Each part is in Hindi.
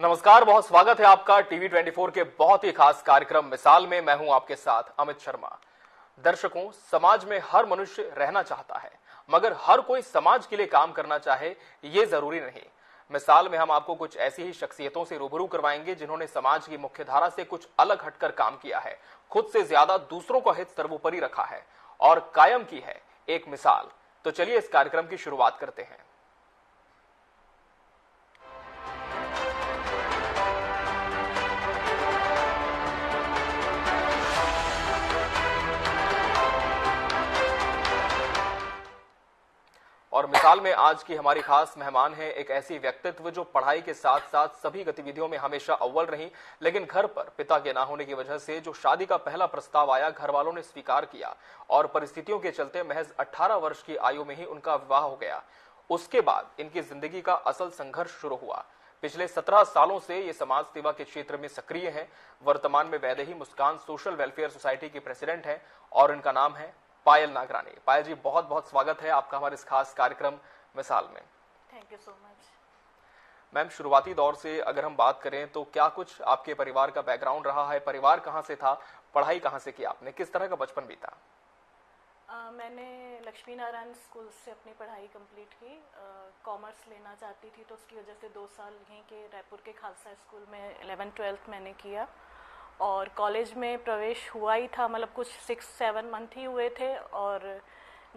नमस्कार, बहुत स्वागत है आपका टीवी 24 के बहुत ही खास कार्यक्रम मिसाल में। मैं हूं आपके साथ अमित शर्मा। दर्शकों, समाज में हर मनुष्य रहना चाहता है, मगर हर कोई समाज के लिए काम करना चाहे ये जरूरी नहीं। मिसाल में हम आपको कुछ ऐसी ही शख्सियतों से रूबरू करवाएंगे जिन्होंने समाज की मुख्यधारा से कुछ अलग हटकर काम किया है, खुद से ज्यादा दूसरों का हित सर्वोपरि रखा है और कायम की है एक मिसाल। तो चलिए इस कार्यक्रम की शुरुआत करते हैं। और मिसाल में आज की हमारी खास मेहमान है एक ऐसी व्यक्तित्व जो पढ़ाई के साथ साथ सभी गतिविधियों में हमेशा अव्वल रही, लेकिन घर पर पिता के ना होने की वजह से जो शादी का पहला प्रस्ताव आया घर वालों ने स्वीकार किया और परिस्थितियों के चलते महज 18 वर्ष की आयु में ही उनका विवाह हो गया। उसके बाद इनकी जिंदगी का असल संघर्ष शुरू हुआ। पिछले 17 सालों से ये समाज सेवा के क्षेत्र में सक्रिय हैं। वर्तमान में वैदेही मुस्कान सोशल वेलफेयर सोसाइटी की प्रेसिडेंट हैं और इनका नाम है पायल नागरानी। पायल जी, बहुत बहुत स्वागत है आपका हमारे इस खास कार्यक्रम मिसाल में। Thank you so much. Ma'am, शुरुआती दौर से अगर हम बात करें तो क्या कुछ आपके परिवार का बैकग्राउंड रहा है? परिवार कहाँ से था? पढ़ाई कहाँ से की आपने? किस तरह का बचपन बीता? मैंने लक्ष्मी नारायण स्कूल से अपनी पढ़ाई कंप्लीट की। कॉमर्स लेना चाहती थी तो उसकी वजह से 2 साल यहीं के रायपुर के खालसा स्कूल में 11th-12th मैंने किया और कॉलेज में प्रवेश हुआ ही था, मतलब कुछ 6-7 मंथ ही हुए थे। और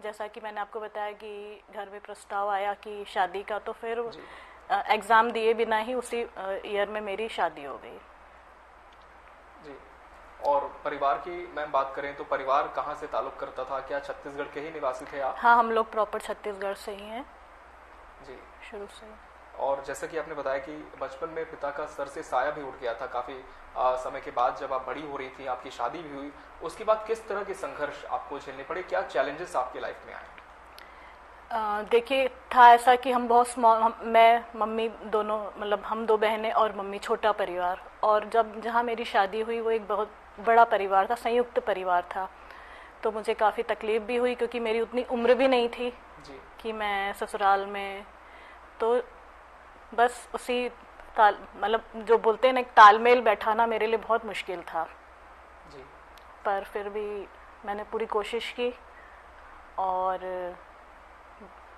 जैसा कि मैंने आपको बताया कि घर में प्रस्ताव आया कि शादी का, तो फिर एग्ज़ाम दिए बिना ही उसी ईयर में मेरी शादी हो गई जी। और परिवार की मैम बात करें तो परिवार कहाँ से ताल्लुक करता था? क्या छत्तीसगढ़ के ही निवासी थे आप? हाँ, हम लोग प्रॉपर छत्तीसगढ़ से ही हैं जी, शुरू से। और जैसा कि आपने बताया कि बचपन में पिता का सर से साया भी उठ गया था काफी समय के बाद, जब आप बड़ी हो रही थी, आपकी शादी भी हुई, उसके बाद किस तरह के संघर्ष आपको झेलने पड़े? क्या चैलेंजेस आपके लाइफ में आए? देखिए, था ऐसा कि हम बहुत स्मॉल, मैं मम्मी दोनों, मतलब हम 2 बहनें और मम्मी, छोटा परिवार। और जब जहाँ मेरी शादी हुई वो एक बहुत बड़ा परिवार था, संयुक्त परिवार था। तो मुझे काफ़ी तकलीफ भी हुई क्योंकि मेरी उतनी उम्र भी नहीं थी जी। कि मैं ससुराल में, तो बस उसी मतलब जो बोलते हैं ना, एक तालमेल बैठाना मेरे लिए बहुत मुश्किल था जी। पर फिर भी मैंने पूरी कोशिश की और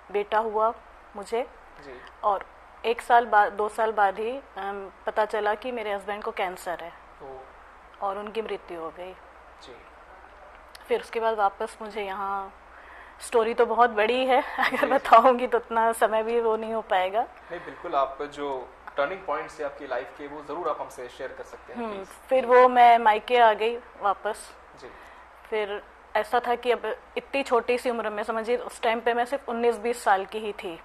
बेटा हुआ मुझे जी। और 1 साल बाद 2 साल बाद ही पता चला कि मेरे हस्बैंड को कैंसर है और उनकी मृत्यु हो गई जी। फिर उसके बाद वापस मुझे यहाँ, स्टोरी तो बहुत बड़ी है, अगर बताऊंगी तो उतना समय भी वो नहीं हो पाएगा। नहीं, बिल्कुल, आप जो टर्निंग पॉइंट्स है आपकी लाइफ के वो जरूर आप हमसे शेयर कर सकते हैं। फिर वो मैं मायके आ गई वापस जी। फिर ऐसा था कि अब इतनी छोटी सी उम्र में, समझिए उस टाइम पे मैं सिर्फ 19-20 साल की ही थी,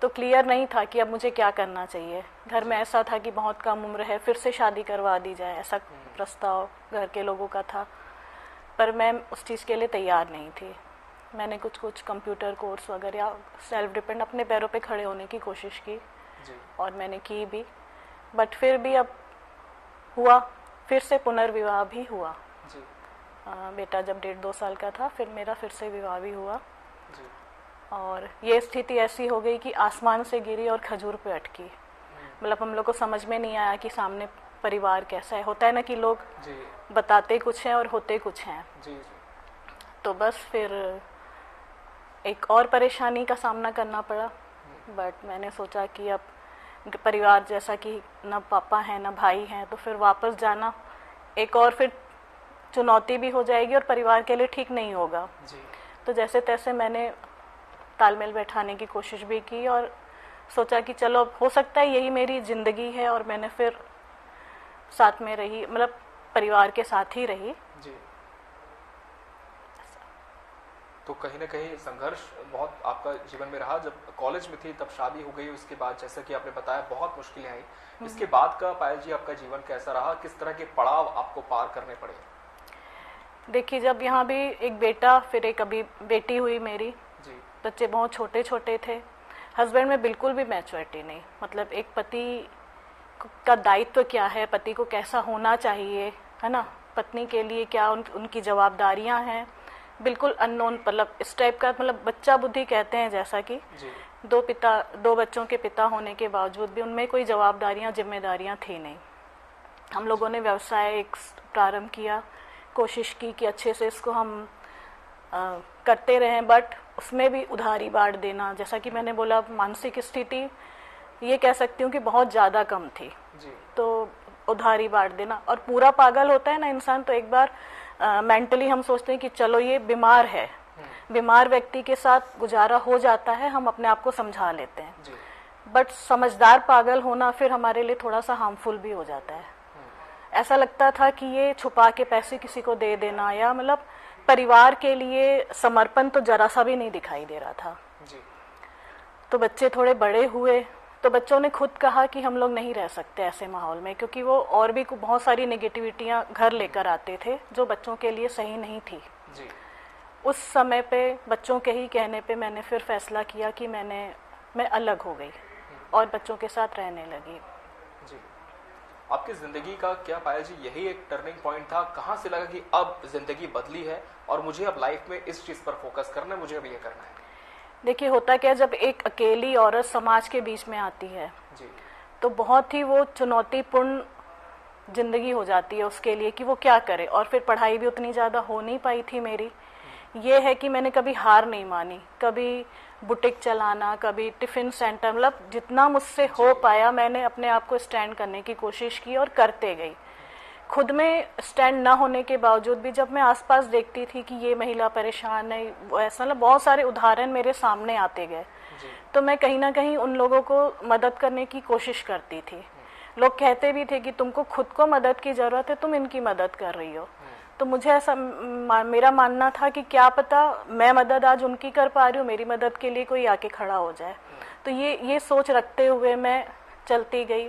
तो क्लियर नहीं था कि अब मुझे क्या करना चाहिए। घर में ऐसा था कि बहुत कम उम्र है, फिर से शादी करवा दी जाए, ऐसा प्रस्ताव घर के लोगों का था, पर मैं उस चीज़ के लिए तैयार नहीं थी। मैंने कुछ कंप्यूटर कोर्स वगैरह या सेल्फ डिपेंड अपने पैरों पे खड़े होने की कोशिश की जी। और मैंने की भी, बट फिर भी अब हुआ, फिर से पुनर्विवाह भी हुआ जी। बेटा जब 1.5-2 साल का था, फिर मेरा फिर से विवाह भी हुआ जी। और ये स्थिति ऐसी हो गई कि आसमान से गिरी और खजूर पे अटकी। मतलब हम लोग को समझ में नहीं आया कि सामने परिवार कैसा है। होता है ना कि लोग जी। बताते कुछ हैं और होते कुछ हैं जी। तो बस फिर एक और परेशानी का सामना करना पड़ा, बट मैंने सोचा कि अब परिवार जैसा कि ना पापा हैं ना भाई हैं, तो फिर वापस जाना एक और फिर चुनौती भी हो जाएगी और परिवार के लिए ठीक नहीं होगा जी। तो जैसे तैसे मैंने तालमेल बैठाने की कोशिश भी की और सोचा कि चलो अब हो सकता है यही मेरी ज़िंदगी है, और मैंने फिर साथ में रही, मतलब परिवार के साथ ही रही जी। तो कहीं ना कहीं संघर्ष बहुत आपका जीवन में रहा। जब कॉलेज में थी तब शादी हो गई, उसके बाद जैसा कि आपने बताया बहुत मुश्किलें आई। इसके बाद का पायल जी आपका जीवन कैसा रहा? किस तरह के पड़ाव आपको पार करने पड़े? देखिए, जब यहाँ भी एक बेटा, फिर एक अभी बेटी हुई मेरी जी। बच्चे बहुत छोटे छोटे थे। हस्बैंड में बिल्कुल भी मैच्योरिटी नहीं, मतलब एक पति का दायित्व क्या है, पति को कैसा होना चाहिए, है ना, पत्नी के लिए क्या उनकी जवाबदारियां हैं, बिल्कुल अननोन, मतलब इस टाइप का, मतलब बच्चा बुद्धि कहते हैं जैसा कि, दो बच्चों के पिता होने के बावजूद भी उनमें कोई जवाबदारियां जिम्मेदारियां थी नहीं। हम लोगों ने व्यवसाय एक प्रारंभ किया, कोशिश की कि अच्छे से इसको हम करते रहें, बट उसमें भी उधारी बांट देना, जैसा कि मैंने बोला, मानसिक स्थिति ये कह सकती हूँ कि बहुत ज़्यादा कम थी जी। तो उधारी बांट देना, और पूरा पागल होता है ना इंसान, तो एक बार मेंटली हम सोचते हैं कि चलो ये बीमार है, बीमार व्यक्ति के साथ गुजारा हो जाता है, हम अपने आप को समझा लेते हैं, बट समझदार पागल होना फिर हमारे लिए थोड़ा सा हार्मफुल भी हो जाता है। ऐसा लगता था कि ये छुपा के पैसे किसी को दे देना, या मतलब परिवार के लिए समर्पण तो जरा सा भी नहीं दिखाई दे रहा था जी। तो बच्चे थोड़े बड़े हुए तो बच्चों ने खुद कहा कि हम लोग नहीं रह सकते ऐसे माहौल में, क्योंकि वो और भी बहुत सारी नेगेटिविटियां घर लेकर आते थे जो बच्चों के लिए सही नहीं थी जी। उस समय पे बच्चों के ही कहने पे मैंने फिर फैसला किया कि मैं अलग हो गई और बच्चों के साथ रहने लगी जी। आपकी जिंदगी का क्या पाया जी यही एक टर्निंग पॉइंट था? कहाँ से लगा कि अब जिंदगी बदली है और मुझे अब लाइफ में इस चीज पर फोकस करना है, मुझे अब ये करना है? देखिए, होता क्या, जब एक अकेली औरत समाज के बीच में आती है जी, तो बहुत ही वो चुनौतीपूर्ण जिंदगी हो जाती है उसके लिए कि वो क्या करे। और फिर पढ़ाई भी उतनी ज़्यादा हो नहीं पाई थी मेरी। ये है कि मैंने कभी हार नहीं मानी, कभी बुटीक चलाना, कभी टिफिन सेंटर, मतलब जितना मुझसे हो पाया मैंने अपने आप को स्टैंड करने की कोशिश की और करते गई। खुद में स्टैंड ना होने के बावजूद भी जब मैं आसपास देखती थी कि ये महिला परेशान है, वो ऐसा, मतलब बहुत सारे उदाहरण मेरे सामने आते गए, तो मैं कहीं ना कहीं उन लोगों को मदद करने की कोशिश करती थी। लोग कहते भी थे कि तुमको खुद को मदद की जरूरत है, तुम इनकी मदद कर रही हो। तो मुझे ऐसा मेरा मानना था कि क्या पता मैं मदद आज उनकी कर पा रही हूँ, मेरी मदद के लिए कोई आके खड़ा हो जाए। तो ये सोच रखते हुए मैं चलती गई।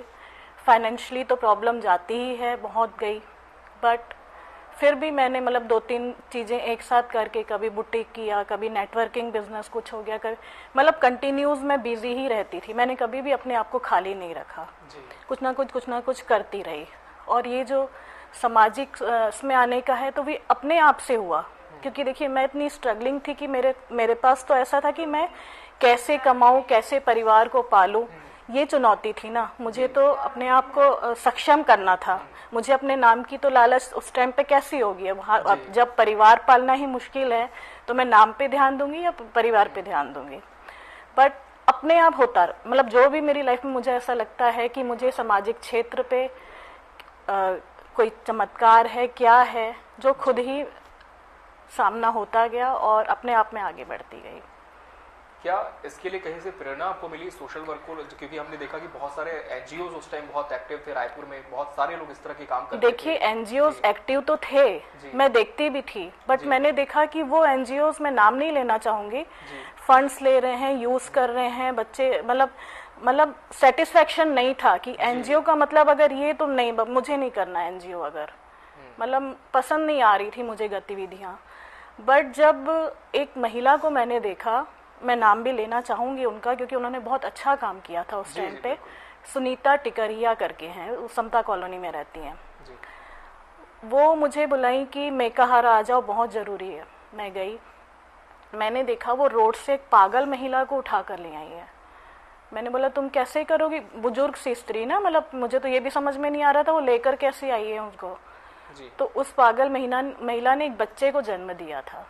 फाइनेंशियली तो प्रॉब्लम जाती ही है, बहुत गई, बट फिर भी मैंने मतलब 2-3 चीज़ें एक साथ करके, कभी बुटीक किया, कभी नेटवर्किंग बिजनेस कुछ हो गया, कभी मतलब कंटिन्यूज मैं बिजी ही रहती थी। मैंने कभी भी अपने आप को खाली नहीं रखा, कुछ ना कुछ करती रही। और ये जो सामाजिक इसमें आने का है तो भी अपने आप से हुआ, क्योंकि देखिए मैं इतनी स्ट्रगलिंग थी कि मेरे पास तो ऐसा था कि मैं कैसे कमाऊं, कैसे परिवार को पालूं, ये चुनौती थी ना। मुझे तो अपने आप को सक्षम करना था। मुझे अपने नाम की तो लालच उस टाइम पे कैसी होगी। अब जब परिवार पालना ही मुश्किल है तो मैं नाम पे ध्यान दूंगी या परिवार पे ध्यान दूंगी। बट अपने आप होता, मतलब जो भी मेरी लाइफ में मुझे ऐसा लगता है कि मुझे सामाजिक क्षेत्र पे कोई चमत्कार है, क्या है, जो खुद ही सामना होता गया और अपने आप में आगे बढ़ती गई। क्या इसके लिए कहीं से प्रेरणा आपको मिली सोशल वर्क को? क्योंकि हमने देखा कि बहुत सारे एनजीओ उस टाइम बहुत एक्टिव थे, रायपुर में बहुत सारे लोग इस तरह के काम करते थे। देखिए एनजीओ एक्टिव तो थे, मैं देखती भी थी, बट मैंने देखा कि वो एनजीओ, मैं नाम नहीं लेना चाहूंगी, फंड्स ले रहे हैं, यूज कर रहे हैं बच्चे, मतलब सेटिस्फेक्शन नहीं था कि एनजीओ का मतलब अगर ये तो नहीं, मुझे नहीं करना एनजीओ, अगर मतलब पसंद नहीं आ रही थी मुझे गतिविधियां। बट जब एक महिला को मैंने देखा, मैं नाम भी लेना चाहूंगी उनका क्योंकि उन्होंने बहुत अच्छा काम किया था उस टाइम पे, सुनीता टिकरिया करके हैं, समता कॉलोनी में रहती हैं। वो मुझे बुलाई कि मेकाहारा आ जाओ, बहुत जरूरी है। मैं गई, मैंने देखा वो रोड से एक पागल महिला को उठा कर ले आई है। मैंने बोला तुम कैसे करोगी, बुजुर्ग सी स्त्री ना, मतलब मुझे तो ये भी समझ में नहीं आ रहा था वो लेकर कैसे आई है उसको। तो उस पागल महिला ने एक बच्चे को जन्म दिया था।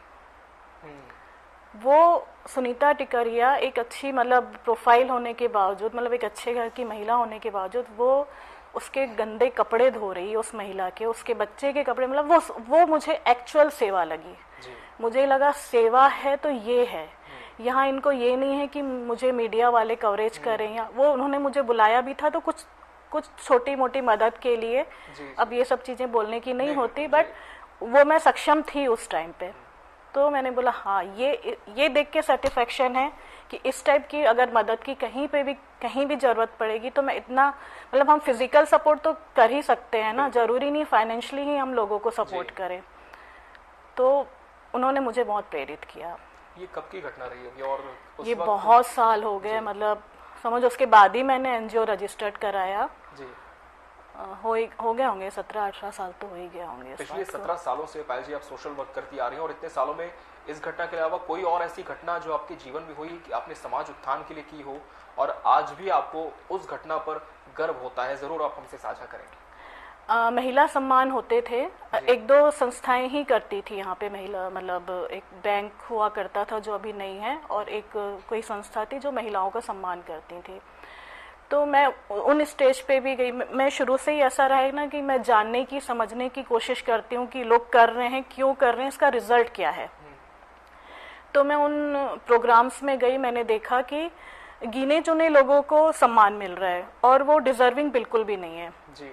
वो सुनीता टिकरिया एक अच्छी मतलब प्रोफाइल होने के बावजूद, मतलब एक अच्छे घर की महिला होने के बावजूद, वो उसके गंदे कपड़े धो रही है उस महिला के, उसके बच्चे के कपड़े, मतलब वो मुझे एक्चुअल सेवा लगी। मुझे लगा सेवा है तो ये है। यहाँ इनको ये नहीं है कि मुझे मीडिया वाले कवरेज करें, या वो उन्होंने मुझे बुलाया भी था तो कुछ छोटी मोटी मदद के लिए, अब ये सब चीजें बोलने की नहीं होती, बट वो मैं सक्षम थी उस टाइम पे। तो मैंने बोला हाँ, ये देख के सेटिस्फेक्शन है कि इस टाइप की अगर मदद की कहीं भी जरूरत पड़ेगी तो मैं इतना, मतलब हम फिजिकल सपोर्ट तो कर ही सकते हैं ना, जरूरी नहीं फाइनेंशियली ही हम लोगों को सपोर्ट करें। तो उन्होंने मुझे बहुत प्रेरित किया। ये कब की घटना रही होगी? और ये बहुत साल हो गए, मतलब समझो उसके बाद ही मैंने एनजीओ रजिस्टर्ड कराया। हो गए होंगे, 17-18 साल तो हो ही गया होंगे। पिछले 17 सालों से पायल जी आप सोशल वर्क करती आ रही हैं, और इतने सालों में इस घटना के अलावा कोई और ऐसी घटना जो आपके जीवन में हुई कि आपने समाज उत्थान के लिए की हो और आज भी आपको उस घटना पर गर्व होता है, जरूर आप हमसे साझा करेंगे। महिला सम्मान होते थे, एक दो संस्थाएं ही करती थी यहाँ पे महिला, मतलब एक बैंक हुआ करता था जो अभी नहीं है, और एक कोई संस्था थी जो महिलाओं का सम्मान करती थी। तो मैं उन स्टेज पे भी गई। मैं शुरू से ही ऐसा रहा है ना कि मैं जानने की, समझने की कोशिश करती हूँ कि लोग कर रहे हैं, क्यों कर रहे हैं, इसका रिजल्ट क्या है। तो मैं उन प्रोग्राम्स में गई, मैंने देखा कि गिने चुने लोगों को सम्मान मिल रहा है और वो डिजर्विंग बिल्कुल भी नहीं है जी।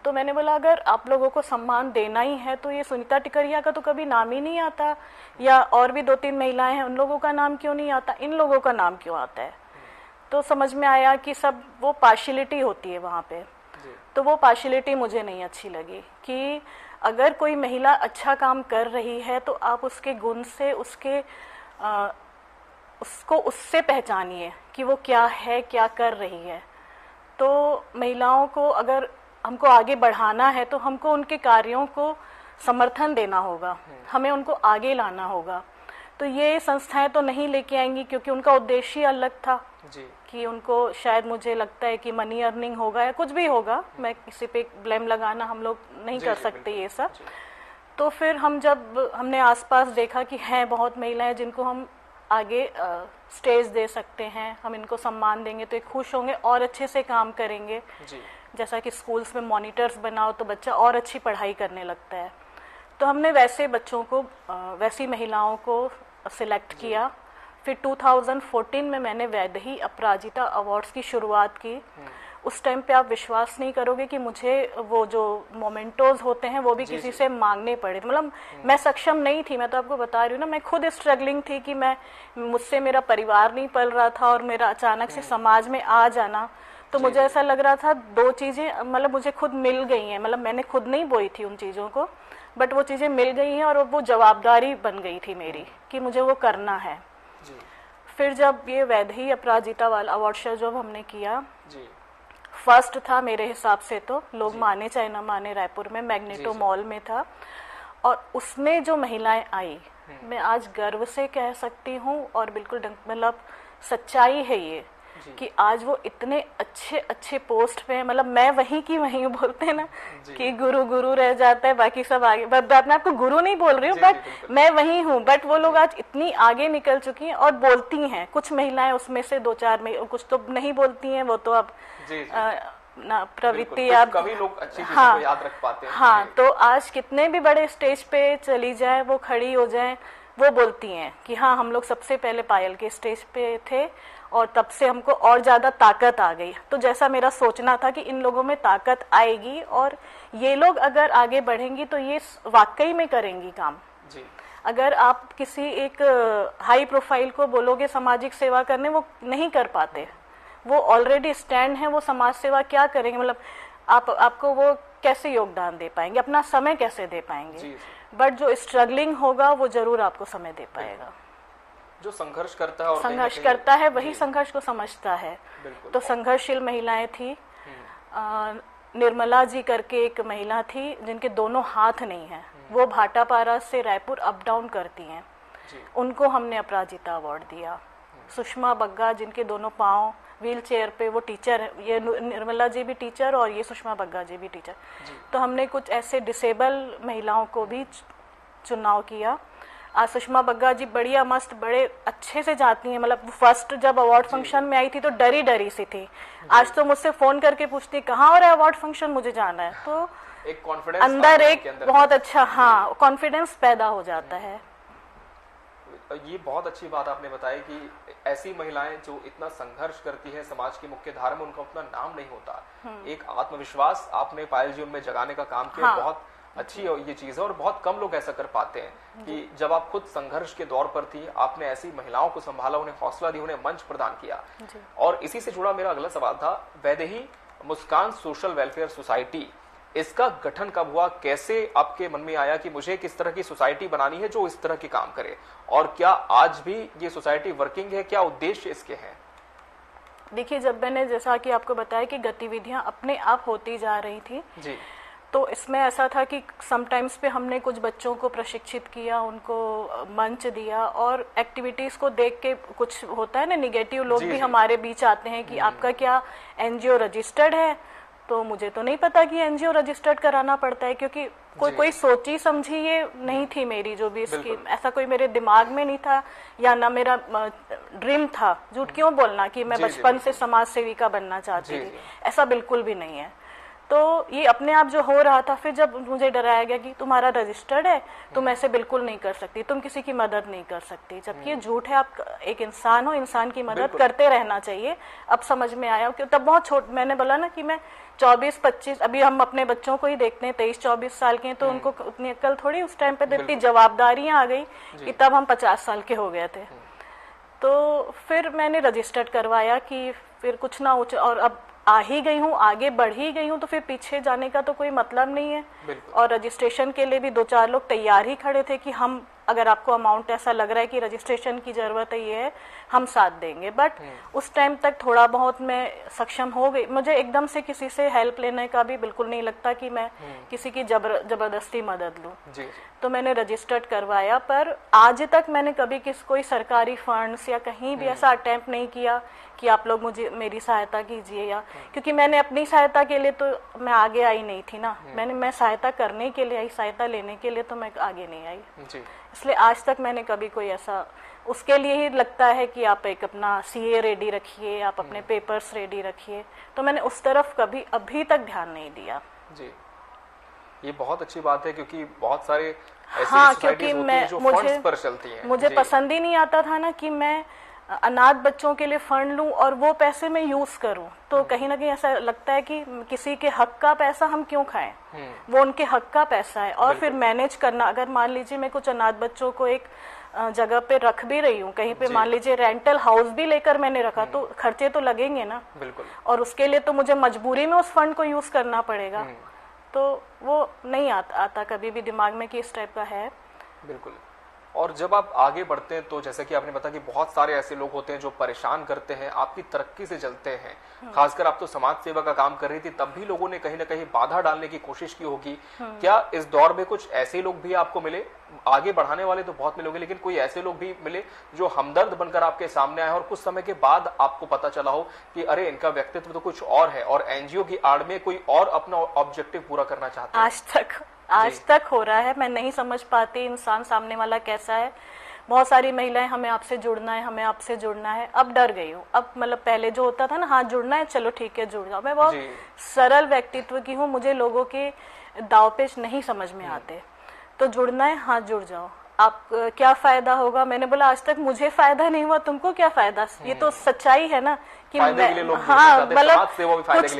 तो मैंने बोला अगर आप लोगों को सम्मान देना ही है तो ये सुनीता टिकरिया का तो कभी नाम ही नहीं आता, या और भी 2-3 महिलाएं हैं, उन लोगों का नाम क्यों नहीं आता, इन लोगों का नाम क्यों आता है। तो समझ में आया कि सब वो पार्शियलिटी होती है वहाँ पे। तो वो पार्शियलिटी मुझे नहीं अच्छी लगी कि अगर कोई महिला अच्छा काम कर रही है तो आप उसके गुण से, उसको उससे पहचानिए कि वो क्या है, क्या कर रही है। तो महिलाओं को अगर हमको आगे बढ़ाना है तो हमको उनके कार्यों को समर्थन देना होगा, हमें उनको आगे लाना होगा। तो ये संस्थाएं तो नहीं लेके आएंगी क्योंकि उनका उद्देश्य अलग था जी। कि उनको शायद, मुझे लगता है कि मनी अर्निंग होगा या कुछ भी होगा, मैं किसी पे ब्लेम लगाना हम लोग नहीं कर सकते ये सब। तो फिर हमने आसपास देखा कि हैं बहुत महिलाएं जिनको हम आगे स्टेज दे सकते हैं, हम इनको सम्मान देंगे तो ये खुश होंगे और अच्छे से काम करेंगे जी। जैसा कि स्कूल्स में मॉनिटर्स बनाओ तो बच्चा और अच्छी पढ़ाई करने लगता है। तो हमने वैसे बच्चों को, वैसी महिलाओं को सिलेक्ट किया। फिर 2014 में मैंने वैदेही अपराजिता अवार्ड्स की शुरुआत की। उस टाइम पे आप विश्वास नहीं करोगे कि मुझे वो जो मोमेंटोज होते हैं वो भी किसी से मांगने पड़े। मतलब मैं सक्षम नहीं थी, मैं तो आपको बता रही हूँ ना, मैं खुद स्ट्रगलिंग थी कि मुझसे मेरा परिवार नहीं पल रहा था और मेरा अचानक से समाज में आ जाना। तो मुझे ऐसा लग रहा था 2 चीजें मतलब मुझे खुद मिल गई हैं, मतलब मैंने खुद नहीं बोई थी उन चीजों को, बट वो चीजें मिल गई हैं और वो जवाबदारी बन गई थी मेरी कि मुझे वो करना है जी। फिर जब ये वैदेही अपराजिता वाला अवार्ड शो जब हमने किया जी, फर्स्ट था मेरे हिसाब से, तो लोग माने चाहे ना माने, रायपुर में मैग्नेटो मॉल में था, और उसमें जो महिलाएं आई, मैं आज गर्व से कह सकती हूँ और बिल्कुल मतलब सच्चाई है ये कि आज वो इतने अच्छे अच्छे पोस्ट पे हैं। मतलब मैं वहीं की वहीं, बोलते हैं ना कि गुरु गुरु रह जाता है बाकी सब आगे, मैं आपको गुरु नहीं बोल रही हूँ, बट मैं वहीं हूँ। बट वो लोग आज इतनी आगे निकल चुकी हैं और बोलती हैं। कुछ महिलाएं उसमें से 2-4 में कुछ तो नहीं बोलती हैं, वो तो अब ना प्रवृत्ति, आप कभी लोग अच्छी चीजों को याद रख पाते हैं। हाँ, तो आज कितने भी बड़े स्टेज पे चली जाए, वो खड़ी हो जाए, वो बोलती हैं कि हाँ हम लोग सबसे पहले पायल के स्टेज पे थे और तब से हमको और ज्यादा ताकत आ गई। तो जैसा मेरा सोचना था कि इन लोगों में ताकत आएगी और ये लोग अगर आगे बढ़ेंगी तो ये वाकई में करेंगी काम जी। अगर आप किसी एक हाई प्रोफाइल को बोलोगे सामाजिक सेवा करने, वो नहीं कर पाते, वो ऑलरेडी स्टैंड है, वो समाज सेवा क्या करेंगे, मतलब आपको वो कैसे योगदान दे पाएंगे, अपना समय कैसे दे पाएंगे। बट जो स्ट्रगलिंग होगा वो जरूर आपको समय दे पाएगा। जो संघर्ष करता है और संघर्ष करता है वही संघर्ष को समझता है। तो संघर्षशील महिलाएं थी। निर्मला जी करके एक महिला थी जिनके दोनों हाथ नहीं है, वो भाटापारा से रायपुर अप डाउन करती हैं, उनको हमने अपराजिता अवार्ड दिया। सुषमा बग्गा जिनके दोनों पांव व्हील चेयर पे, वो टीचर है, ये निर्मला जी भी टीचर और ये सुषमा बग्गा जी भी टीचर। तो हमने कुछ ऐसे डिसेबल महिलाओं को भी चुनाव किया। आज सुषमा बग्गा जी बढ़िया मस्त बड़े अच्छे से जाती हैं। मतलब फर्स्ट जब अवार्ड फंक्शन में आई थी तो डरी डरी सी थी, आज तो मुझसे फोन करके पूछती है कहाँ हो रहा है अवार्ड फंक्शन, मुझे जाना है। तो एक कॉन्फिडेंस अंदर एक बहुत अच्छा कॉन्फिडेंस पैदा हो जाता है। ये बहुत अच्छी बात आपने बताई कि ऐसी महिलाएं जो इतना संघर्ष करती हैं समाज की मुख्य धारा में, उनका उतना नाम नहीं होता। एक आत्मविश्वास आपने पायल जी उनमें जगाने का काम किया। बहुत अच्छी ये चीज है और बहुत कम लोग ऐसा कर पाते हैं कि जब आप खुद संघर्ष के दौर पर थी, आपने ऐसी महिलाओं को संभाला, उन्हें हौसला दिया, उन्हें मंच प्रदान किया। और इसी से जुड़ा मेरा अगला सवाल था, वैदेही मुस्कान सोशल वेलफेयर सोसाइटी, इसका गठन कब हुआ, कैसे आपके मन में आया कि मुझे किस तरह की सोसाइटी बनानी है जो इस तरह के काम करे, और क्या आज भी ये सोसाइटी वर्किंग है, क्या उद्देश्य इसके हैं? देखिए, जब मैंने जैसा कि आपको बताया कि गतिविधियां अपने आप होती जा रही थी जी। तो इसमें ऐसा था कि समटाइम्स पे हमने कुछ बच्चों को प्रशिक्षित किया, उनको मंच दिया, और एक्टिविटीज को देख के कुछ होता है ना, निगेटिव लोग जी, भी जी। हमारे बीच आते हैं कि आपका क्या एनजीओ रजिस्टर्ड है? तो मुझे तो नहीं पता कि एनजीओ रजिस्टर्ड कराना पड़ता है, क्योंकि कोई सोची समझी ये नहीं थी मेरी जो भी स्कीम, ऐसा कोई मेरे दिमाग में नहीं था, या ना मेरा ड्रीम था। झूठ क्यों बोलना कि मैं बचपन से समाज सेविका बनना चाहती थी, ऐसा बिल्कुल भी नहीं है। तो ये अपने आप जो हो रहा था, फिर जब मुझे डराया गया कि तुम्हारा रजिस्टर्ड है, तुम ऐसे बिल्कुल नहीं कर सकती, तुम किसी की मदद नहीं कर सकती, जबकि ये झूठ है। आप एक इंसान हो, इंसान की मदद करते रहना चाहिए। अब समझ में आया कि तब बहुत मैंने बोला ना कि मैं 24-25, अभी हम अपने बच्चों को ही देखते हैं 23-24 साल के हैं, तो उनको उतनी अक्ल थोड़ी उस टाइम पे इतनी जवाबदारियां आ गई कि तब हम 50 साल के हो गए थे। तो फिर मैंने रजिस्टर्ड करवाया कि फिर कुछ ना हो, और अब आ ही गई हूँ, आगे बढ़ ही गई हूँ, तो फिर पीछे जाने का तो कोई मतलब नहीं है। और रजिस्ट्रेशन के लिए भी 2-4 लोग तैयार ही खड़े थे कि हम, अगर आपको अमाउंट ऐसा लग रहा है कि रजिस्ट्रेशन की जरूरत है, ये है, हम साथ देंगे। बट उस टाइम तक थोड़ा बहुत मैं सक्षम हो गई। मुझे एकदम से किसी से हेल्प लेने का भी बिल्कुल नहीं लगता कि मैं किसी की जबरदस्ती मदद लूं। तो मैंने रजिस्टर्ड करवाया, पर आज तक मैंने कभी कोई सरकारी फंड्स या कहीं भी ऐसा अटेम्प्ट नहीं किया कि आप लोग मुझे मेरी सहायता कीजिए, या क्योंकि मैंने अपनी सहायता के लिए तो मैं आगे आई नहीं थी ना, मैं सहायता करने के लिए आई, सहायता लेने के लिए तो मैं आगे नहीं आई जी। इसलिए आज तक मैंने कभी कोई ऐसा, उसके लिए ही लगता है कि आप एक अपना सीए रेडी रखिए, आप अपने पेपर्स रेडी रखिए, तो मैंने उस तरफ कभी अभी तक ध्यान नहीं दिया जी। ये बहुत अच्छी बात है, क्योंकि बहुत सारे ऐसी क्योंकि मैं जो फंड्स पर चलती हैं। मुझे पसंद ही नहीं आता था ना कि मैं अनाथ बच्चों के लिए फंड लूं और वो पैसे मैं यूज करूं, तो कहीं ना कहीं ऐसा लगता है कि किसी के हक का पैसा हम क्यों खाएं, वो उनके हक का पैसा है। और फिर मैनेज करना, अगर मान लीजिए मैं कुछ अनाथ बच्चों को एक जगह पे रख भी रही हूँ, कहीं पे मान लीजिए रेंटल हाउस भी लेकर मैंने रखा, तो खर्चे तो लगेंगे ना, बिल्कुल। और उसके लिए तो मुझे मजबूरी में उस फंड को यूज करना पड़ेगा, तो वो नहीं आता कभी भी दिमाग में कि इस टाइप का है। बिल्कुल। और जब आप आगे बढ़ते हैं, तो जैसे कि आपने बताया कि बहुत सारे ऐसे लोग होते हैं जो परेशान करते हैं, आपकी तरक्की से जलते हैं। खासकर आप तो समाज सेवा का काम कर रही थी, तब भी लोगों ने कहीं ना कहीं बाधा डालने की कोशिश की होगी। क्या इस दौर में कुछ ऐसे लोग भी आपको मिले? आगे बढ़ाने वाले तो बहुत मिलोगे, लेकिन कोई ऐसे लोग भी मिले जो हमदर्द बनकर आपके सामने आए और कुछ समय के बाद आपको पता चला हो कि अरे, इनका व्यक्तित्व तो कुछ और है और एनजीओ की आड़ में कोई और अपना ऑब्जेक्टिव पूरा करना चाहता है? आज तक हो रहा है। मैं नहीं समझ पाती इंसान सामने वाला कैसा है। बहुत सारी महिलाएं, हमें आपसे जुड़ना है, हमें आपसे जुड़ना है। अब डर गई हूँ। अब मतलब पहले जो होता था ना, हाँ जुड़ना है, चलो ठीक है जुड़ जाओ। मैं बहुत सरल व्यक्तित्व की हूँ, मुझे लोगों के दावपेच नहीं समझ में आते। तो जुड़ना है, हाँ जुड़ जाओ। आप क्या फायदा होगा? मैंने बोला आज तक मुझे फायदा नहीं हुआ, तुमको क्या फायदा? ये तो सच्चाई है ना कि हाँ, मतलब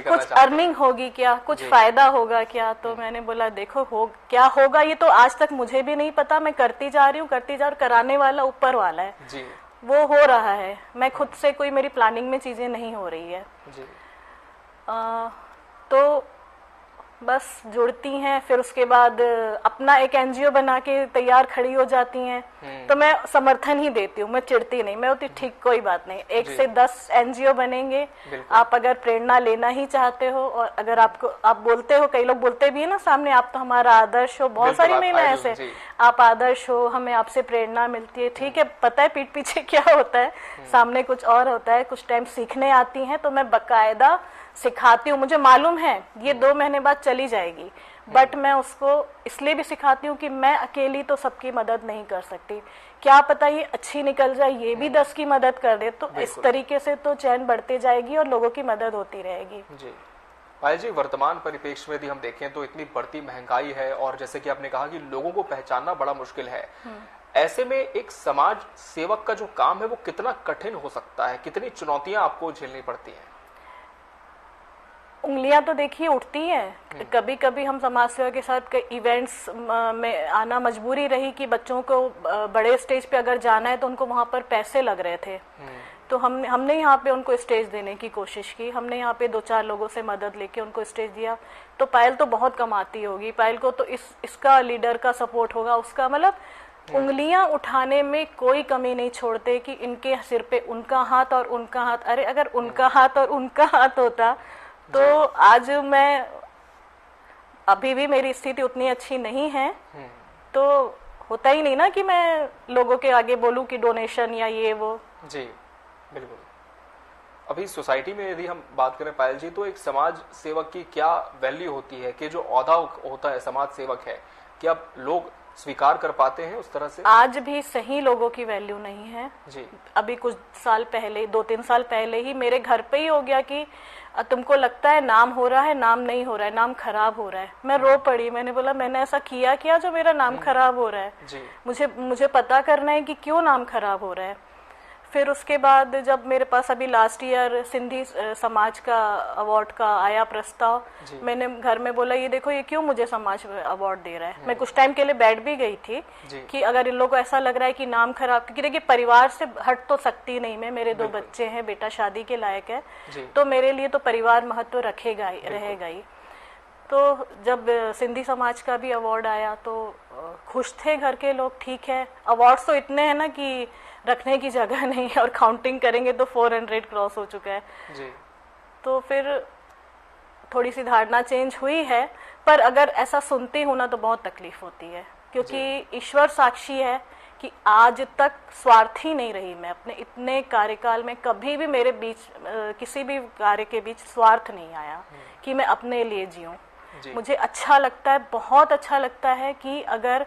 कुछ अर्निंग होगी क्या, कुछ फायदा होगा क्या? तो मैंने बोला देखो क्या होगा ये तो आज तक मुझे भी नहीं पता। मैं करती जा रही हूँ, कराने वाला ऊपर वाला है जी। वो हो रहा है, मैं खुद से कोई मेरी प्लानिंग में चीजें नहीं हो रही है जी। तो बस जुड़ती हैं, फिर उसके बाद अपना एक एनजीओ बना के तैयार खड़ी हो जाती हैं। तो मैं समर्थन ही देती हूँ, मैं चिढ़ती नहीं। मैं होती ठीक, कोई बात नहीं, 1 से 10 एनजीओ बनेंगे। आप अगर प्रेरणा लेना ही चाहते हो, और अगर आप बोलते हो, कई लोग बोलते भी है ना सामने, आप तो हमारा आदर्श हो, बहुत सारी महिलाएं ऐसे, आप आदर्श हो, हमें आपसे प्रेरणा मिलती है। ठीक है, पता है पीठ पीछे क्या होता है, सामने कुछ और होता है। कुछ टाइम सीखने आती हैं तो मैं बकायदा सिखाती हूँ। मुझे मालूम है ये 2 महीने बाद चली जाएगी, बट मैं उसको इसलिए भी सिखाती हूँ कि मैं अकेली तो सबकी मदद नहीं कर सकती। क्या पता ये अच्छी निकल जाए, ये भी 10 की मदद कर दे, तो इस तरीके से तो चैन बढ़ती जाएगी और लोगों की मदद होती रहेगी जी। पायल जी, वर्तमान परिप्रेक्ष्य में यदि हम देखें तो इतनी बढ़ती महंगाई है, और जैसे कि आपने कहा कि लोगों को पहचानना बड़ा मुश्किल है। ऐसे में एक समाज सेवक का जो काम है वो कितना कठिन हो सकता है? कितनी चुनौतियां आपको झेलनी पड़ती हैं? उंगलियां तो देखिए उठती हैं। कभी कभी हम समाज सेवा के साथ इवेंट्स में आना मजबूरी रही कि बच्चों को बड़े स्टेज पे अगर जाना है तो उनको वहां पर पैसे लग रहे थे। तो हमने यहाँ पे उनको स्टेज देने की कोशिश की। हमने यहाँ पे 2-4 लोगों से मदद लेके उनको स्टेज दिया। तो पायल तो बहुत कमाती होगी, पायल को तो इसका लीडर का सपोर्ट होगा, उसका मतलब उंगलियां उठाने में कोई कमी नहीं छोड़ते कि इनके सिर पे उनका हाथ और उनका हाथ। अरे अगर उनका हाथ और उनका हाथ होता तो आज मैं, अभी भी मेरी स्थिति उतनी अच्छी नहीं है, तो होता ही नहीं ना कि मैं लोगों के आगे बोलूं कि डोनेशन या ये वो। जी बिल्कुल। अभी सोसाइटी में यदि हम बात करें पायल जी, तो एक समाज सेवक की क्या वैल्यू होती है कि जो औहदा होता है समाज सेवक है, क्या लोग स्वीकार कर पाते हैं उस तरह से? आज भी सही लोगों की वैल्यू नहीं है जी। अभी कुछ साल पहले, 2-3 साल पहले ही मेरे घर पे ही हो गया कि तुमको लगता है नाम हो रहा है, नाम नहीं हो रहा है, नाम खराब हो रहा है। मैं रो पड़ी, मैंने बोला मैंने ऐसा किया क्या जो मेरा नाम खराब हो रहा है? जी। मुझे पता करना है कि क्यों नाम खराब हो रहा है। फिर उसके बाद जब मेरे पास अभी लास्ट ईयर सिंधी समाज का अवार्ड का आया प्रस्ताव, मैंने घर में बोला ये देखो ये क्यों मुझे समाज अवार्ड दे रहा है। मैं कुछ टाइम के लिए बैठ भी गई थी कि अगर इन लोगों को ऐसा लग रहा है कि नाम खराब, क्योंकि देखिए परिवार से हट तो सकती नहीं मैं, मेरे 2 बच्चे हैं, बेटा शादी के लायक है, तो मेरे लिए तो परिवार महत्व रखेगा ही, रहेगा ही। तो जब सिंधी समाज का भी अवार्ड आया तो खुश थे घर के लोग, ठीक है। अवार्ड्स तो इतने हैं ना कि रखने की जगह नहीं है, और काउंटिंग करेंगे तो 400 क्रॉस हो चुका है जी। तो फिर थोड़ी सी धारणा चेंज हुई है, पर अगर ऐसा सुनती हूँ ना तो बहुत तकलीफ होती है, क्योंकि ईश्वर साक्षी है कि आज तक स्वार्थी नहीं रही मैं। अपने इतने कार्यकाल में कभी भी मेरे बीच किसी भी कार्य के बीच स्वार्थ नहीं आया कि मैं अपने लिए जीऊं। मुझे अच्छा लगता है, बहुत अच्छा लगता है कि अगर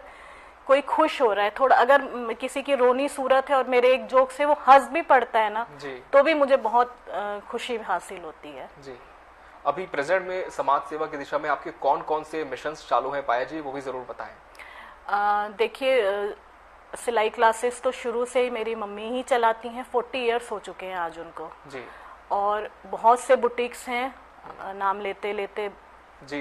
कोई खुश हो रहा है थोड़ा, अगर किसी की रोनी सूरत है और मेरे एक जोक से वो हंस भी पड़ता है ना, तो भी मुझे बहुत खुशी हासिल होती है। जी। अभी प्रेजेंट में समाज सेवा की दिशा में आपके कौन कौन से मिशंस चालू हैं पाया जी, वो भी जरूर बताएं। देखिए सिलाई क्लासेस तो शुरू से ही मेरी मम्मी ही चलाती हैं, 40 इयर्स हो चुके हैं आज उनको जी। और बहुत से बुटीक्स हैं, नाम लेते लेते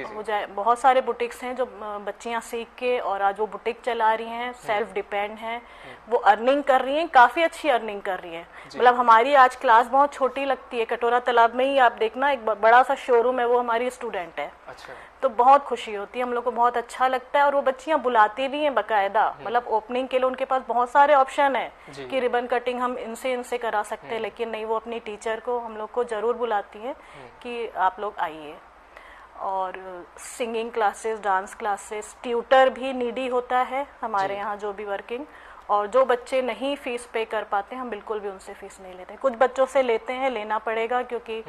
हो जाए, बहुत सारे बुटीक्स हैं जो बच्चियां सीख के और आज वो बुटीक चला रही हैं, सेल्फ डिपेंड हैं, वो अर्निंग कर रही हैं, काफी अच्छी अर्निंग कर रही हैं। मतलब हमारी आज क्लास बहुत छोटी लगती है, कटोरा तालाब में ही आप देखना एक बड़ा सा शोरूम है, वो हमारी स्टूडेंट है। अच्छा। तो बहुत खुशी होती है, हम लोग को बहुत अच्छा लगता है, और वो बच्चियां बुलाती भी हैं बकायदा। मतलब ओपनिंग के लिए उनके पास बहुत सारे ऑप्शन है कि रिबन कटिंग हम इनसे करा सकते हैं, लेकिन नहीं, वो अपनी टीचर को हम लोग को जरूर बुलाती हैं कि आप लोग आइए। और singing classes, dance classes, tutor भी नीडी होता है हमारे यहाँ जो भी वर्किंग, और जो बच्चे नहीं फीस पे कर पाते हम बिल्कुल भी उनसे फीस नहीं लेते। कुछ बच्चों से लेते हैं, लेना पड़ेगा क्योंकि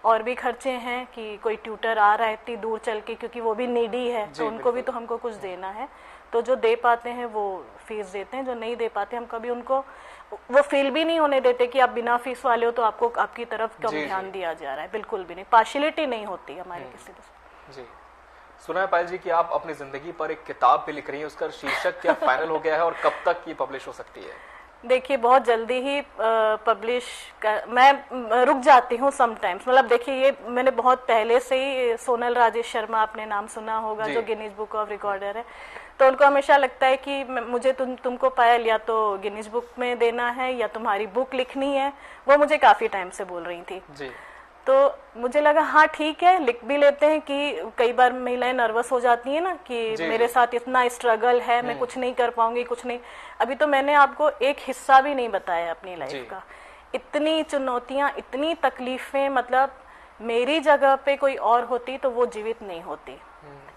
और भी खर्चे हैं कि कोई ट्यूटर आ रहा है इतनी दूर चल के, क्योंकि वो भी नीडी है तो उनको भी तो हमको कुछ देना है। तो जो दे पाते हैं वो फीस देते हैं, जो नहीं दे पाते हम कभी उनको वो फील भी नहीं होने देते कि आप बिना फीस वाले हो तो आपको आपकी तरफ कम ध्यान दिया जा रहा है। बिल्कुल भी नहीं, पार्शियलिटी नहीं होती हमारी किसी तरह। जी। सुना है पायल जी कि आप अपनी जिंदगी पर एक किताब भी लिख रही हैं, उसका शीर्षक क्या फाइनल हो गया है और कब तक ये पब्लिश हो सकती है? देखिए बहुत जल्दी ही पब्लिश मैं रुक जाती हूँ समटाइम्स। मतलब देखिए ये मैंने बहुत पहले से ही, सोनल राजेश शर्मा आपने नाम सुना होगा जो गिनीज बुक ऑफ रिकॉर्डर है, तो उनको हमेशा लगता है कि मुझे तुमको पायल या तो गिनीज बुक में देना है या तुम्हारी बुक लिखनी है। वो मुझे काफी टाइम से बोल रही थी जी। तो मुझे लगा हाँ ठीक है, लिख भी लेते हैं कि कई बार महिलाएं नर्वस हो जाती हैं ना कि मेरे साथ इतना स्ट्रगल है, मैं कुछ नहीं कर पाऊंगी, कुछ नहीं। अभी तो मैंने आपको एक हिस्सा भी नहीं बताया अपनी लाइफ का। इतनी चुनौतियां, इतनी तकलीफें, मतलब मेरी जगह पे कोई और होती तो वो जीवित नहीं होती।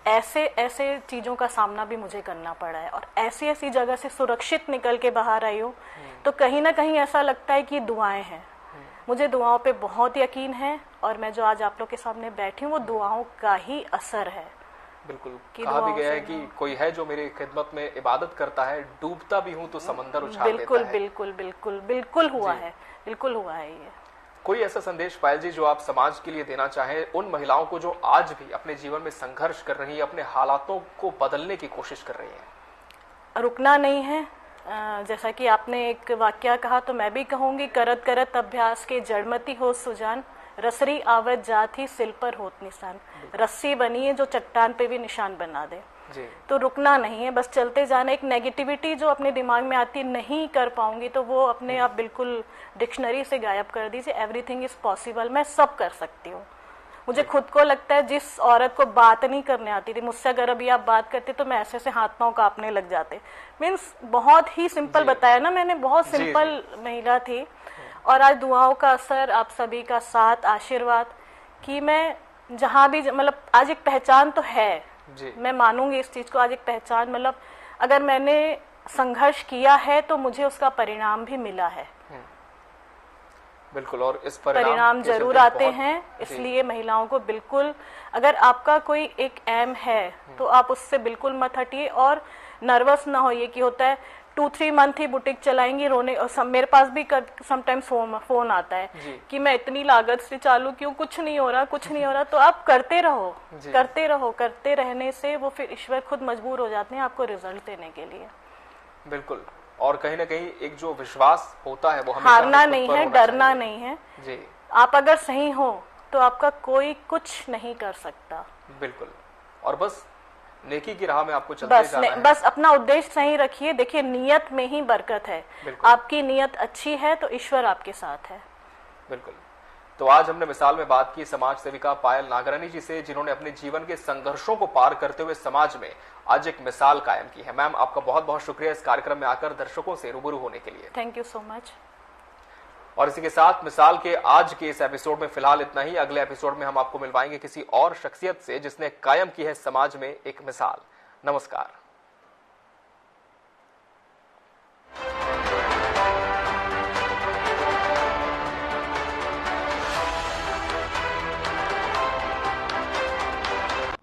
ऐसे ऐसे चीजों का सामना भी मुझे करना पड़ा है, और ऐसी ऐसी जगह से सुरक्षित निकल के बाहर आई हूँ। तो कहीं ना कहीं ऐसा लगता है कि दुआएं हैं, मुझे दुआओं पे बहुत यकीन है, और मैं जो आज आप लोग के सामने बैठी हूँ वो दुआओं का ही असर है। बिल्कुल, कहा भी गया है कि कोई है जो मेरी खिदमत में इबादत करता है, डूबता भी हूँ तो समंदर उछाल देता है। बिल्कुल बिल्कुल बिल्कुल हुआ है, बिल्कुल हुआ है ये। कोई ऐसा संदेश पायल जी जो आप समाज के लिए देना चाहें उन महिलाओं को जो आज भी अपने जीवन में संघर्ष कर रही है, अपने हालातों को बदलने की कोशिश कर रही है? रुकना नहीं है। जैसा कि आपने एक वाक्य कहा तो मैं भी कहूंगी, करत करत अभ्यास के जड़मती हो सुजान, रसरी आवत जात ही सिल पर होत निशान। रस्सी बनी है जो चट्टान पे भी निशान बना दे जी। तो रुकना नहीं है, बस चलते जाना। एक नेगेटिविटी जो अपने दिमाग में आती नहीं कर पाऊंगी तो वो अपने आप बिल्कुल डिक्शनरी से गायब कर दीजिए। एवरीथिंग इज पॉसिबल, मैं सब कर सकती हूँ। मुझे खुद को लगता है जिस औरत को बात नहीं करने आती थी, मुझसे अगर अभी आप बात करते तो मैं ऐसे ऐसे हाथ पांव कांपने लग जाते। मीन्स बहुत ही सिंपल बताया ना मैंने, बहुत सिंपल महिला थी। और आज दुआओं का असर, आप सभी का साथ, आशीर्वाद, कि मैं जहाँ भी मतलब आज एक पहचान तो है जी। मैं मानूंगी इस चीज को, आज एक पहचान, मतलब अगर मैंने संघर्ष किया है तो मुझे उसका परिणाम भी मिला है। बिल्कुल, और इस परिणाम जरूर आते हैं। इसलिए महिलाओं को बिल्कुल, अगर आपका कोई एक एम है तो आप उससे बिल्कुल मत हटिए और नर्वस ना होइए कि होता है 2-3 मंथ ही बुटीक चलाएंगी, रोने। मेरे पास भी समटाइम्स फोन आता है कि मैं इतनी लागत से चालू क्यों, कुछ नहीं हो रहा, कुछ नहीं हो रहा। तो आप करते रहो, करते रहो, करते रहने से वो फिर ईश्वर खुद मजबूर हो जाते हैं आपको रिजल्ट देने के लिए। बिल्कुल, और कहीं ना कहीं एक जो विश्वास होता है वो हमेशा हारना नहीं है, डरना नहीं है जी। आप अगर सही हो तो आपका कोई कुछ नहीं कर सकता। बिल्कुल, और बस नेकी की राह में आपको चलते जाना है। बस अपना उद्देश्य सही रखिए। देखिए, नियत में ही बरकत है। आपकी नियत अच्छी है तो ईश्वर आपके साथ है। बिल्कुल। तो आज हमने मिसाल में बात की समाज सेविका पायल नागरानी जी से, जिन्होंने अपने जीवन के संघर्षों को पार करते हुए समाज में आज एक मिसाल कायम की है। मैम, आपका बहुत बहुत शुक्रिया इस कार्यक्रम में आकर दर्शकों से रूबरू होने के लिए। Thank you so much. और इसी के साथ मिसाल के आज के इस एपिसोड में फिलहाल इतना ही। अगले एपिसोड में हम आपको मिलवाएंगे किसी और शख्सियत से जिसने कायम की है समाज में एक मिसाल। नमस्कार।